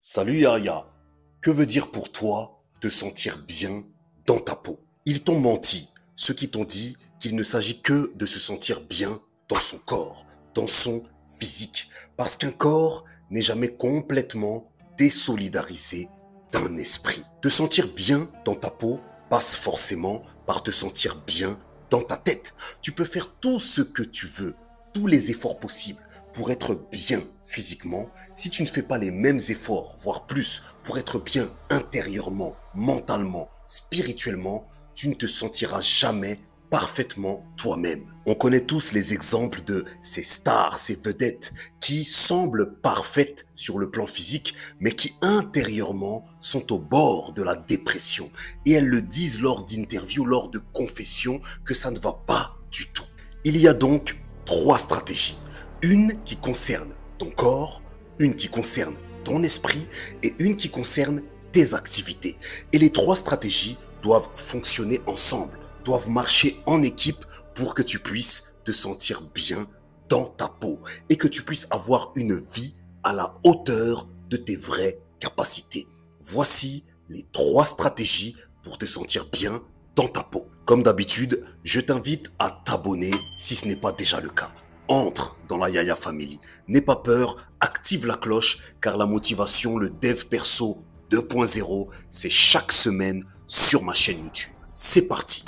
Salut Yaya, que veut dire pour toi te sentir bien dans ta peau? Ils t'ont menti, ceux qui t'ont dit qu'il ne s'agit que de se sentir bien dans son corps, dans son physique, parce qu'un corps n'est jamais complètement désolidarisé d'un esprit. Te sentir bien dans ta peau passe forcément par te sentir bien dans ta tête. Tu peux faire tout ce que tu veux, tous les efforts possibles pour être bien physiquement, si tu ne fais pas les mêmes efforts, voire plus, pour être bien intérieurement, mentalement, spirituellement, tu ne te sentiras jamais parfaitement toi-même. On connaît tous les exemples de ces stars, ces vedettes qui semblent parfaites sur le plan physique, mais qui intérieurement sont au bord de la dépression. Et elles le disent lors d'interviews, lors de confessions, que ça ne va pas du tout. Il y a donc 3 stratégies. Une qui concerne ton corps, une qui concerne ton esprit et une qui concerne tes activités. Et les 3 stratégies doivent fonctionner ensemble, doivent marcher en équipe pour que tu puisses te sentir bien dans ta peau et que tu puisses avoir une vie à la hauteur de tes vraies capacités. Voici les 3 stratégies pour te sentir bien dans ta peau. Comme d'habitude, je t'invite à t'abonner si ce n'est pas déjà le cas. Entre dans la Yaya Family. N'aie pas peur, active la cloche car la motivation, le dev perso 2.0, c'est chaque semaine sur ma chaîne YouTube. C'est parti.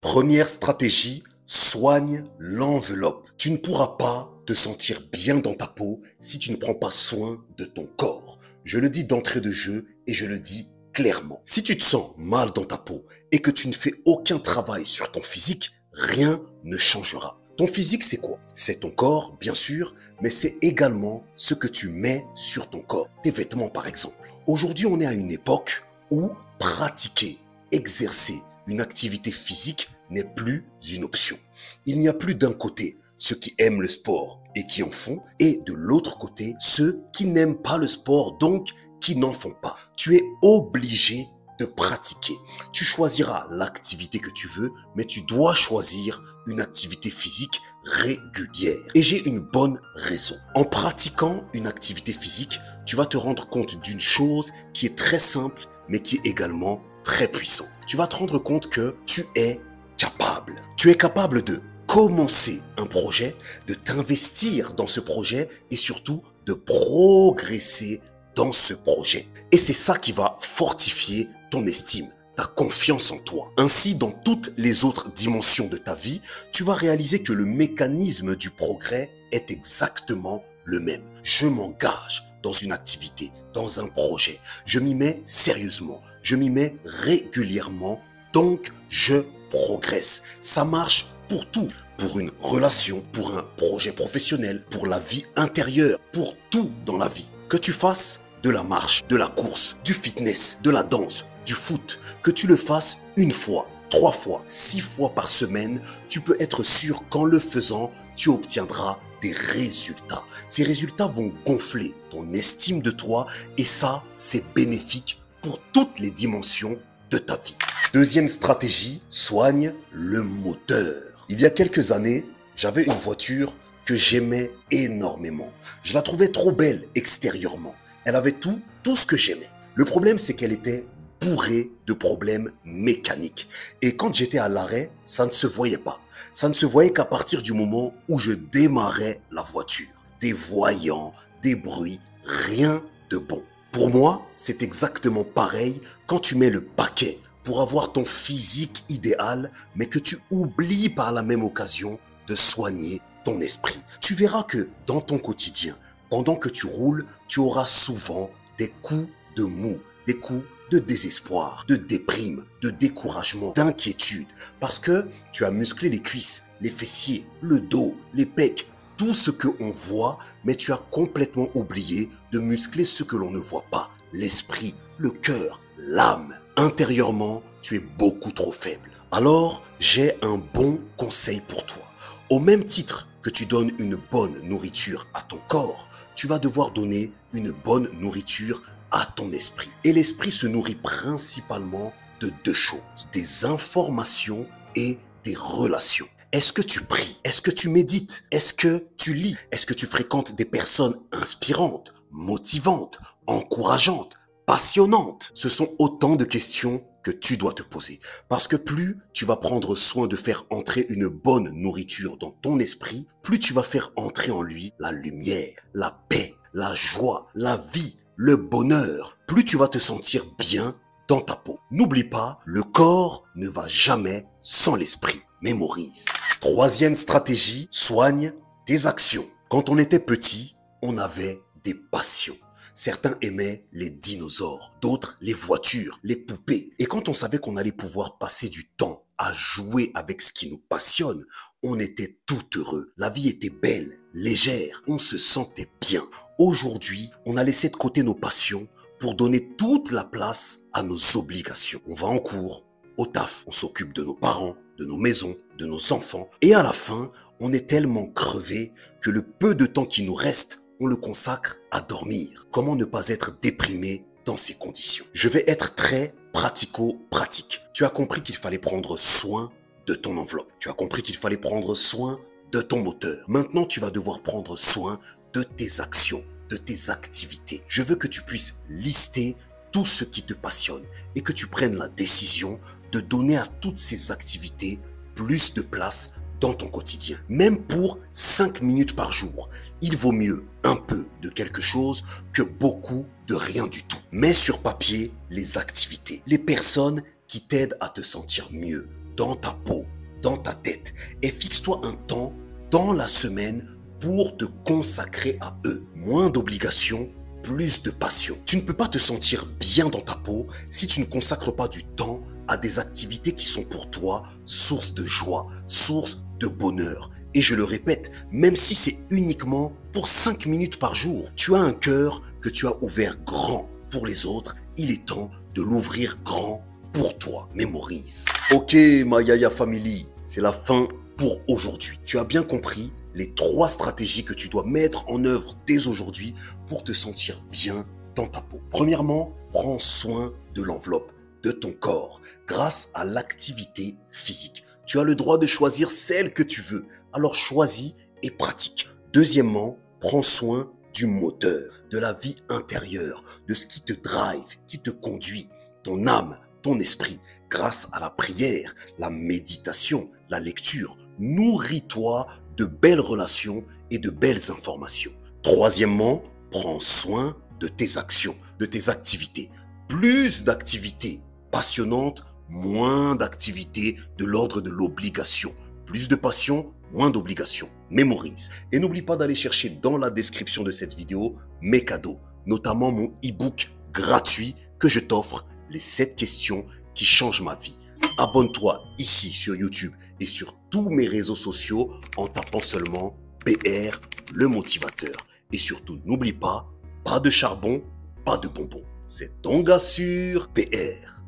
Première stratégie, soigne l'enveloppe. Tu ne pourras pas te sentir bien dans ta peau si tu ne prends pas soin de ton corps. Je le dis d'entrée de jeu et je le dis clairement. Si tu te sens mal dans ta peau et que tu ne fais aucun travail sur ton physique, rien ne changera. Ton physique, c'est quoi? C'est ton corps, bien sûr, mais c'est également ce que tu mets sur ton corps. Tes vêtements, par exemple. Aujourd'hui, on est à une époque où pratiquer, exercer une activité physique n'est plus une option. Il n'y a plus d'un côté ceux qui aiment le sport et qui en font, et de l'autre côté, ceux qui n'aiment pas le sport, donc qui n'en font pas. Tu es obligé de pratiquer. Tu choisiras l'activité que tu veux, mais tu dois choisir une activité physique régulière. Et j'ai une bonne raison. En pratiquant une activité physique, tu vas te rendre compte d'une chose qui est très simple, mais qui est également très puissante. Tu vas te rendre compte que tu es capable. Tu es capable de commencer un projet, de t'investir dans ce projet et surtout de progresser dans ce projet. Et c'est ça qui va fortifier ton estime, ta confiance en toi. Ainsi, dans toutes les autres dimensions de ta vie, tu vas réaliser que le mécanisme du progrès est exactement le même. Je m'engage dans une activité, dans un projet. Je m'y mets sérieusement, je m'y mets régulièrement, donc je progresse. Ça marche pour tout. Pour une relation, pour un projet professionnel, pour la vie intérieure, pour tout dans la vie. Que tu fasses de la marche, de la course, du fitness, de la danse, du foot, que tu le fasses 1 fois, 3 fois, 6 fois par semaine, tu peux être sûr qu'en le faisant, tu obtiendras des résultats. Ces résultats vont gonfler ton estime de toi et ça, c'est bénéfique pour toutes les dimensions de ta vie. Deuxième stratégie, soigne le moteur. Il y a quelques années, j'avais une voiture que j'aimais énormément. Je la trouvais trop belle extérieurement. Elle avait tout ce que j'aimais. Le problème, c'est qu'elle était bourrée de problèmes mécaniques. Et quand j'étais à l'arrêt, ça ne se voyait pas. Ça ne se voyait qu'à partir du moment où je démarrais la voiture. Des voyants, des bruits, rien de bon. Pour moi, c'est exactement pareil quand tu mets le paquet pour avoir ton physique idéal, mais que tu oublies par la même occasion de soigner ton esprit. Tu verras que dans ton quotidien, pendant que tu roules, tu auras souvent des coups de mou, des coups de désespoir, de déprime, de découragement, d'inquiétude, parce que tu as musclé les cuisses, les fessiers, le dos, les pecs, tout ce que on voit, mais tu as complètement oublié de muscler ce que l'on ne voit pas, l'esprit, le cœur, l'âme. Intérieurement, tu es beaucoup trop faible. Alors, j'ai un bon conseil pour toi. Au même titre que tu donnes une bonne nourriture à ton corps, tu vas devoir donner une bonne nourriture à ton esprit. Et l'esprit se nourrit principalement de 2 choses, des informations et des relations. Est-ce que tu pries? Est-ce que tu médites? Est-ce que tu lis? Est-ce que tu fréquentes des personnes inspirantes, motivante, encourageante, passionnante? Ce sont autant de questions que tu dois te poser. Parce que plus tu vas prendre soin de faire entrer une bonne nourriture dans ton esprit, plus tu vas faire entrer en lui la lumière, la paix, la joie, la vie, le bonheur. Plus tu vas te sentir bien dans ta peau. N'oublie pas, le corps ne va jamais sans l'esprit. Mémorise. Troisième stratégie, soigne tes actions. Quand on était petit, on avait des passions. Certains aimaient les dinosaures, d'autres les voitures, les poupées. Et quand on savait qu'on allait pouvoir passer du temps à jouer avec ce qui nous passionne, on était tout heureux. La vie était belle, légère, on se sentait bien. Aujourd'hui, on a laissé de côté nos passions pour donner toute la place à nos obligations. On va en cours, au taf, on s'occupe de nos parents, de nos maisons, de nos enfants. Et à la fin, on est tellement crevé que le peu de temps qui nous reste, on le consacre à dormir. Comment ne pas être déprimé dans ces conditions? Je vais être très pratico-pratique. Tu as compris qu'il fallait prendre soin de ton enveloppe. Tu as compris qu'il fallait prendre soin de ton moteur. Maintenant, tu vas devoir prendre soin de tes actions, de tes activités. Je veux que tu puisses lister tout ce qui te passionne et que tu prennes la décision de donner à toutes ces activités plus de place dans ton quotidien. Même pour 5 minutes par jour, il vaut mieux un peu de quelque chose que beaucoup de rien du tout. Mets sur papier les activités, les personnes qui t'aident à te sentir mieux dans ta peau, dans ta tête. Et fixe-toi un temps dans la semaine pour te consacrer à eux. Moins d'obligations, plus de passion. Tu ne peux pas te sentir bien dans ta peau si tu ne consacres pas du temps à des activités qui sont pour toi source de joie, source de bonheur. Et je le répète, même si c'est uniquement pour 5 minutes par jour, tu as un cœur que tu as ouvert grand pour les autres. Il est temps de l'ouvrir grand pour toi. Mémorise. Ok, ma Yaya Family, c'est la fin pour aujourd'hui. Tu as bien compris les 3 stratégies que tu dois mettre en œuvre dès aujourd'hui pour te sentir bien dans ta peau. Premièrement, prends soin de l'enveloppe, de ton corps, grâce à l'activité physique. Tu as le droit de choisir celle que tu veux, alors choisis et pratique. Deuxièmement, prends soin du moteur, de la vie intérieure, de ce qui te drive, qui te conduit, ton âme, ton esprit, grâce à la prière, la méditation, la lecture. Nourris-toi de belles relations et de belles informations. Troisièmement, prends soin de tes actions, de tes activités. Plus d'activités passionnantes, moins d'activités de l'ordre de l'obligation. Plus de passion, moins d'obligation. Mémorise. Et n'oublie pas d'aller chercher dans la description de cette vidéo mes cadeaux, notamment mon e-book gratuit que je t'offre, les 7 questions qui changent ma vie. Abonne-toi ici sur YouTube et sur tous mes réseaux sociaux en tapant seulement PR le motivateur. Et surtout, n'oublie pas, pas de charbon, pas de bonbons. C'est ton gars sûr PR.